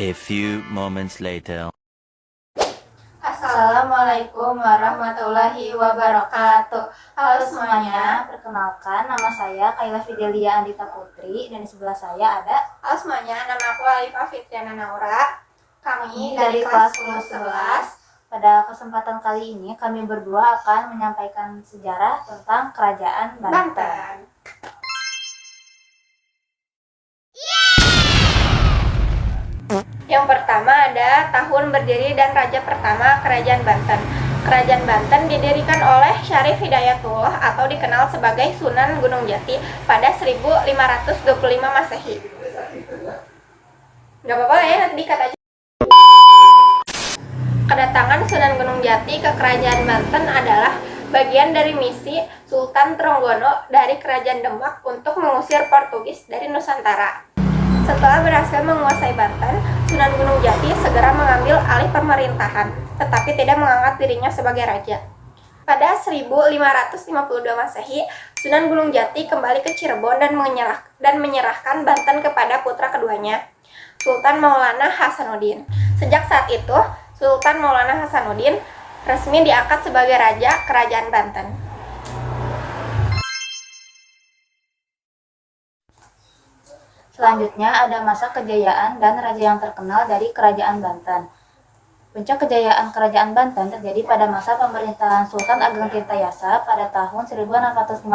A few moments later. Assalamualaikum warahmatullahi wabarakatuh. Halo semuanya, perkenalkan nama saya Kaila Fidelia Andita Putri dan di sebelah saya ada. Halo semuanya, nama aku Alifah Fitriana Naura. Kami dari kelas 11. Pada kesempatan kali ini kami berdua akan menyampaikan sejarah tentang Kerajaan Banten. Yang pertama ada tahun berdiri dan raja pertama Kerajaan Banten. Kerajaan Banten didirikan oleh Syarif Hidayatullah atau dikenal sebagai Sunan Gunung Jati pada 1525 Masehi. Gak apa-apa ya, nanti dikat aja. Kedatangan Sunan Gunung Jati ke Kerajaan Banten adalah bagian dari misi Sultan Trenggono dari Kerajaan Demak untuk mengusir Portugis dari Nusantara. Setelah berhasil menguasai Banten, Sunan Gunung Jati segera mengambil alih pemerintahan, tetapi tidak mengangkat dirinya sebagai raja. Pada 1552 Masehi, Sunan Gunung Jati kembali ke Cirebon dan menyerahkan Banten kepada putra keduanya, Sultan Maulana Hasanuddin. Sejak saat itu, Sultan Maulana Hasanuddin resmi diangkat sebagai raja Kerajaan Banten. Selanjutnya ada masa kejayaan dan raja yang terkenal dari Kerajaan Banten. Puncak kejayaan Kerajaan Banten terjadi pada masa pemerintahan Sultan Ageng Tirtayasa pada tahun 1651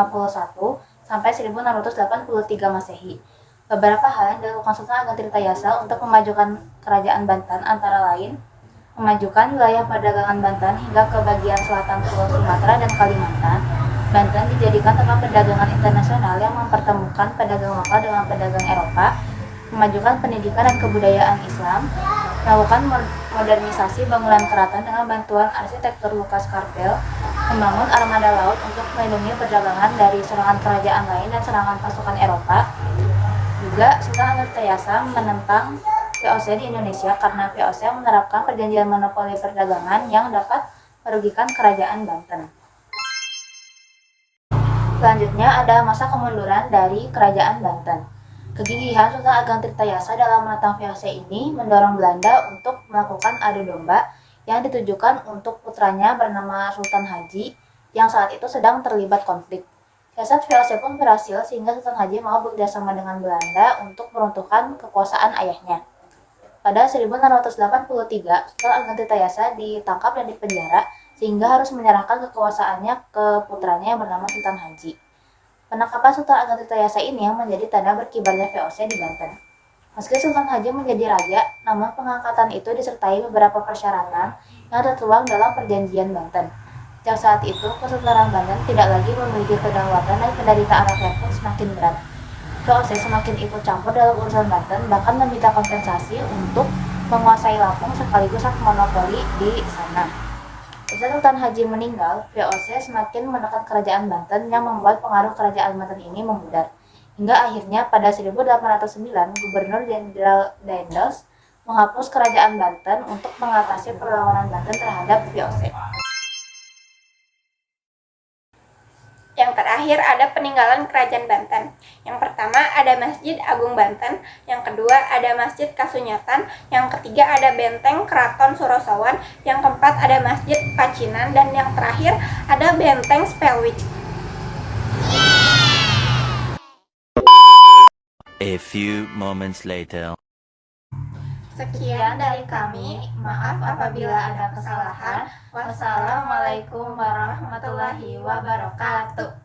sampai 1683 Masehi. Beberapa hal yang dilakukan Sultan Ageng Tirtayasa untuk memajukan Kerajaan Banten antara lain memajukan wilayah perdagangan Banten hingga ke bagian selatan Pulau Sumatera dan Kalimantan. Banten dijadikan tempat perdagangan internasional yang mempertemukan pedagang lokal dengan pedagang Eropa, memajukan pendidikan dan kebudayaan Islam, melakukan modernisasi bangunan keraton dengan bantuan arsitektur Lukas Karpel, membangun armada laut untuk melindungi perdagangan dari serangan kerajaan lain dan serangan pasukan Eropa. Juga Sultan Ageng Tirtayasa menentang VOC di Indonesia karena VOC menerapkan perjanjian monopoli perdagangan yang dapat merugikan Kerajaan Banten. Selanjutnya ada masa kemunduran dari Kerajaan Banten. Kegigihan Sultan Ageng Tirtayasa dalam menentang VOC ini mendorong Belanda untuk melakukan adu domba yang ditujukan untuk putranya bernama Sultan Haji yang saat itu sedang terlibat konflik. Siasat VOC pun berhasil sehingga Sultan Haji mau bekerjasama dengan Belanda untuk meruntuhkan kekuasaan ayahnya. Pada 1683, Sultan Ageng Tirtayasa ditangkap dan dipenjara sehingga harus menyerahkan kekuasaannya ke putranya yang bernama Sultan Haji. Penangkapan Sultan Ageng Tirtayasa ini yang menjadi tanda berkibarnya VOC di Banten. Meski Sultan Haji menjadi raja, namun pengangkatan itu disertai beberapa persyaratan yang tertuang dalam Perjanjian Banten. Sejak saat itu, Kesultanan Banten tidak lagi memiliki kedaulatan dan penderitaan rakyat pun semakin berat. VOC semakin ikut campur dalam urusan Banten, bahkan meminta kompensasi untuk menguasai Lampung sekaligus hak monopoli di sana. Setelah Sultan Haji meninggal, VOC semakin menekan Kerajaan Banten yang membuat pengaruh Kerajaan Banten ini memudar. Hingga akhirnya pada 1809, Gubernur Jenderal Daendels menghapus Kerajaan Banten untuk mengatasi perlawanan Banten terhadap VOC. Yang terakhir ada peninggalan Kerajaan Banten. Yang pertama ada Masjid Agung Banten, yang kedua ada Masjid Kasunyatan, yang ketiga ada Benteng Keraton Surosowan, yang keempat ada Masjid Pacinan, dan yang terakhir ada Benteng Spelwijk. A few moments later. Sekian dari kami, maaf apabila ada kesalahan. Wassalamualaikum warahmatullahi wabarakatuh.